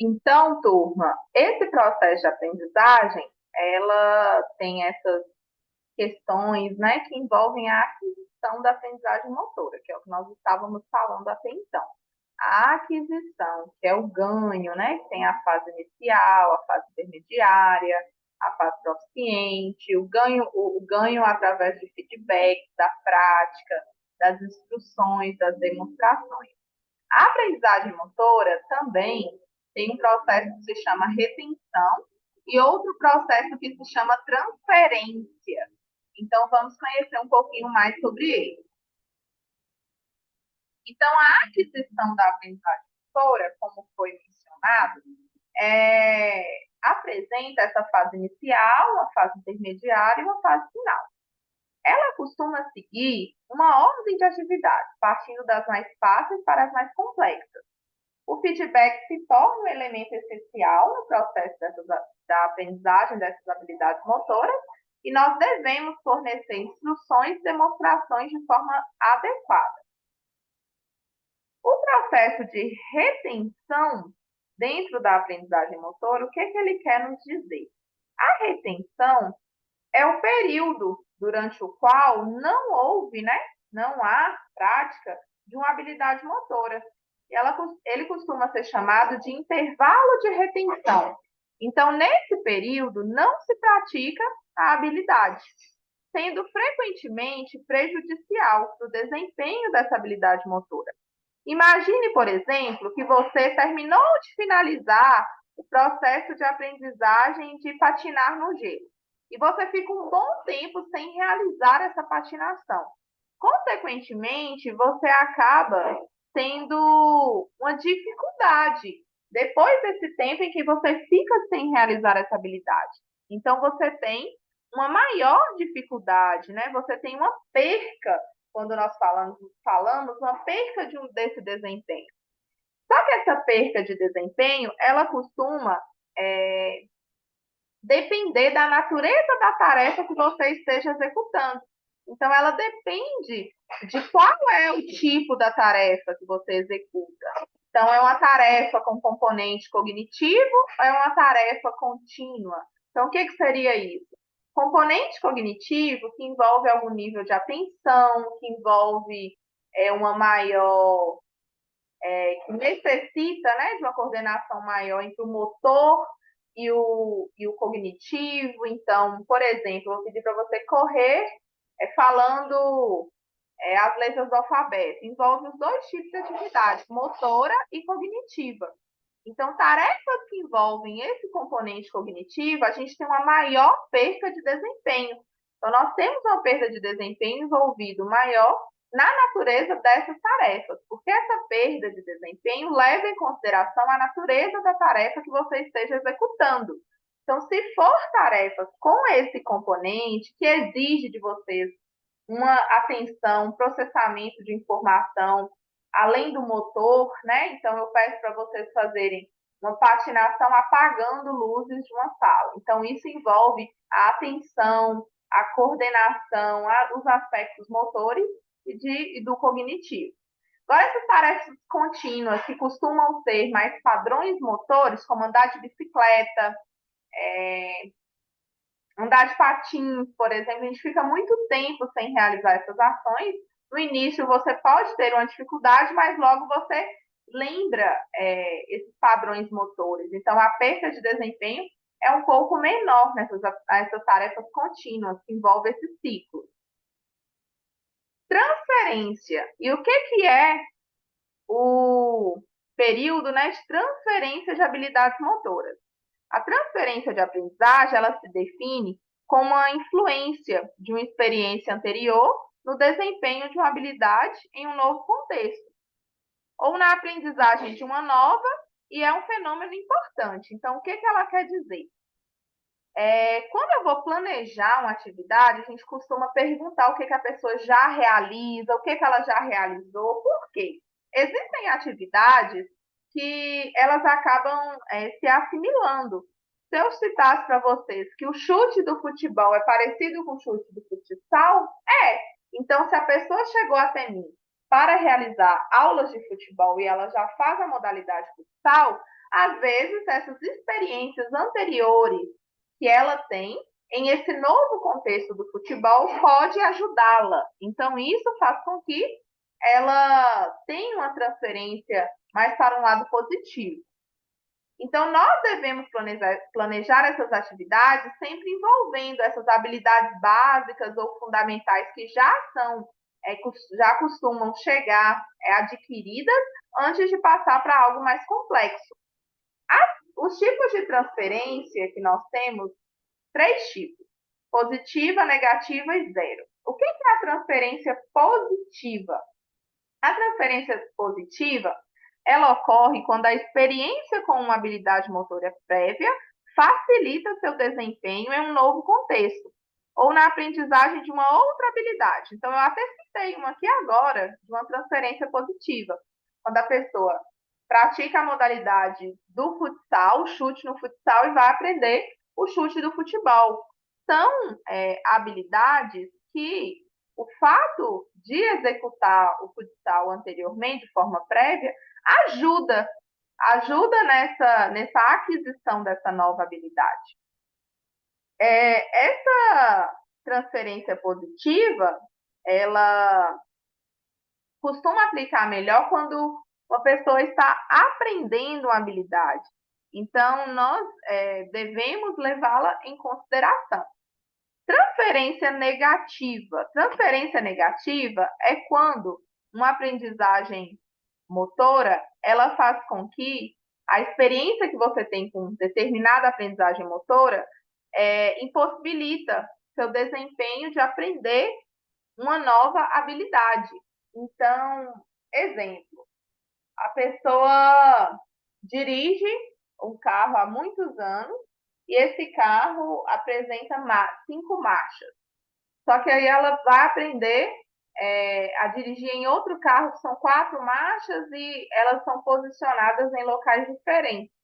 Então, turma, esse processo de aprendizagem, ela tem essas questões, né, que envolvem a aquisição da aprendizagem motora, que é o que nós estávamos falando até então. A aquisição, que é o ganho, né, que tem a fase inicial, a fase intermediária, a fase proficiente, o ganho através de feedback, da prática, das instruções, das demonstrações. A aprendizagem motora também tem um processo que se chama retenção e outro processo que se chama transferência. Então, vamos conhecer um pouquinho mais sobre ele. Então, a aquisição da aprendizagem motora, como foi mencionado, apresenta essa fase inicial, uma fase intermediária e uma fase final. Ela costuma seguir uma ordem de atividades, partindo das mais fáceis para as mais complexas. O feedback se torna um elemento essencial no processo da aprendizagem dessas habilidades motoras e nós devemos fornecer instruções e demonstrações de forma adequada. O processo de retenção dentro da aprendizagem motora, o que ele quer nos dizer? A retenção é o período durante o qual não há prática de uma habilidade motora. Ele costuma ser chamado de intervalo de retenção. Então, nesse período, não se pratica a habilidade, sendo frequentemente prejudicial para o desempenho dessa habilidade motora. Imagine, por exemplo, que você terminou de finalizar o processo de aprendizagem de patinar no gelo e você fica um bom tempo sem realizar essa patinação. Consequentemente, você acaba tendo uma dificuldade depois desse tempo em que você fica sem realizar essa habilidade. Então, você tem uma maior dificuldade, né? Você tem uma perca, quando nós falamos uma perca desse desempenho. Só que essa perca de desempenho, ela costuma depender da natureza da tarefa que você esteja executando. Então, ela depende de qual é o tipo da tarefa que você executa. Então, é uma tarefa com componente cognitivo ou é uma tarefa contínua? Então, o que seria isso? Componente cognitivo que envolve algum nível de atenção, que envolve uma maior, que necessita, né, de uma coordenação maior entre o motor e o cognitivo. Então, por exemplo, eu vou pedir para você correr falando as letras do alfabeto. Envolve os dois tipos de atividade, motora e cognitiva. Então, tarefas que envolvem esse componente cognitivo, a gente tem uma maior perca de desempenho. Então, nós temos uma perda de desempenho envolvido maior na natureza dessas tarefas, porque essa perda de desempenho leva em consideração a natureza da tarefa que você esteja executando. Então, se for tarefas com esse componente, que exige de vocês uma atenção, processamento de informação, além do motor, né? Então, eu peço para vocês fazerem uma patinação apagando luzes de uma sala. Então, isso envolve a atenção, a coordenação, os aspectos motores e do cognitivo. Agora, essas tarefas contínuas, que costumam ser mais padrões motores, como andar de bicicleta, andar de patins, por exemplo, a gente fica muito tempo sem realizar essas ações. No início você pode ter uma dificuldade, mas logo você lembra esses padrões motores. Então, a perda de desempenho é um pouco menor nessas tarefas contínuas, que envolvem esse ciclo. Transferência. E o que é o período, né, de transferência de habilidades motoras? A transferência de aprendizagem, ela se define como a influência de uma experiência anterior no desempenho de uma habilidade em um novo contexto, ou na aprendizagem de uma nova, e é um fenômeno importante. Então, o que ela quer dizer? Quando eu vou planejar uma atividade, a gente costuma perguntar o que a pessoa já realiza, o que ela já realizou, por quê? Existem atividades que elas acabam se assimilando. Se eu citasse para vocês que o chute do futebol é parecido com o chute do futsal, então se a pessoa chegou até mim para realizar aulas de futebol e ela já faz a modalidade futsal, às vezes essas experiências anteriores que ela tem em esse novo contexto do futebol pode ajudá-la. Então, isso faz com que ela tenha uma transferência mais para um lado positivo. Então, nós devemos planejar essas atividades sempre envolvendo essas habilidades básicas ou fundamentais que já costumam chegar adquiridas antes de passar para algo mais complexo. Os tipos de transferência que nós temos, 3 tipos: positiva, negativa e zero. O que é a transferência positiva? A transferência positiva, ela ocorre quando a experiência com uma habilidade motora prévia facilita seu desempenho em um novo contexto, ou na aprendizagem de uma outra habilidade. Então, eu até citei uma aqui agora, de uma transferência positiva, quando a pessoa pratica a modalidade do futsal, o chute no futsal, e vai aprender o chute do futebol. São habilidades que o fato de executar o futsal anteriormente, de forma prévia, ajuda nessa aquisição dessa nova habilidade. Essa transferência positiva, ela costuma aplicar melhor quando uma pessoa está aprendendo uma habilidade. Então, nós devemos levá-la em consideração. Transferência negativa. Transferência negativa é quando uma aprendizagem motora, ela faz com que a experiência que você tem com determinada aprendizagem motora impossibilita seu desempenho de aprender uma nova habilidade. Então, exemplo, a pessoa dirige um carro há muitos anos e esse carro apresenta 5 marchas. Só que aí ela vai aprender a dirigir em outro carro que são 4 marchas e elas são posicionadas em locais diferentes.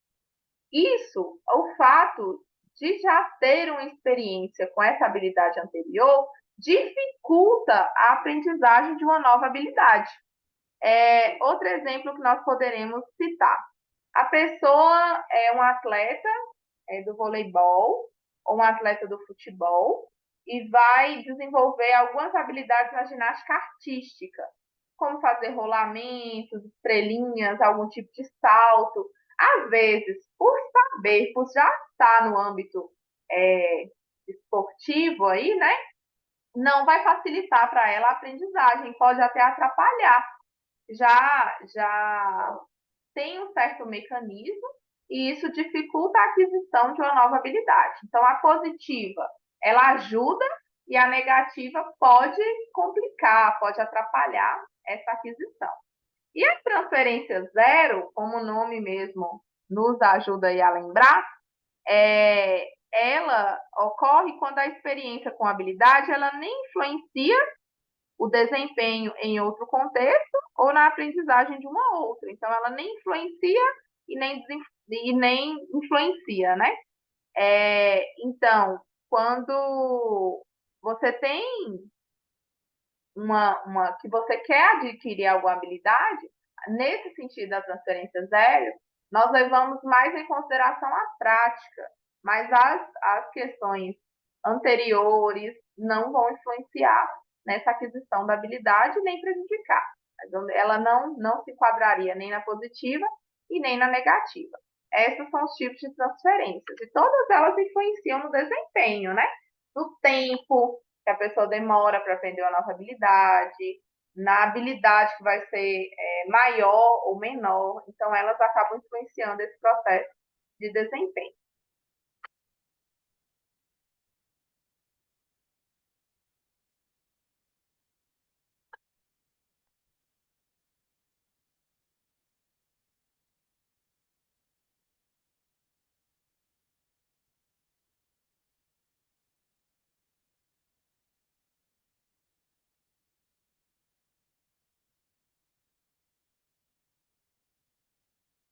Isso, o fato de já ter uma experiência com essa habilidade anterior, dificulta a aprendizagem de uma nova habilidade. Outro exemplo que nós poderemos citar: a pessoa é um atleta do voleibol ou um atleta do futebol e vai desenvolver algumas habilidades na ginástica artística, como fazer rolamentos, estrelinhas, algum tipo de salto. Às vezes, por já estar no âmbito esportivo aí, né, não vai facilitar para ela a aprendizagem, pode até atrapalhar. Já tem um certo mecanismo e isso dificulta a aquisição de uma nova habilidade. Então, a positiva, ela ajuda e a negativa pode complicar, pode atrapalhar essa aquisição. E a transferência zero, como o nome mesmo nos ajuda aí a lembrar, ela ocorre quando a experiência com a habilidade ela nem influencia o desempenho em outro contexto ou na aprendizagem de uma outra. Então, ela nem influencia e nem influencia, né? Então, quando você tem que você quer adquirir alguma habilidade, nesse sentido da transferência zero, nós levamos mais em consideração a prática, mas as questões anteriores não vão influenciar nessa aquisição da habilidade nem prejudicar. Ela não se enquadraria nem na positiva e nem na negativa. Esses são os tipos de transferências e todas elas influenciam no desempenho, né? No tempo que a pessoa demora para aprender uma nova habilidade, na habilidade que vai ser maior ou menor. Então, elas acabam influenciando esse processo de desempenho.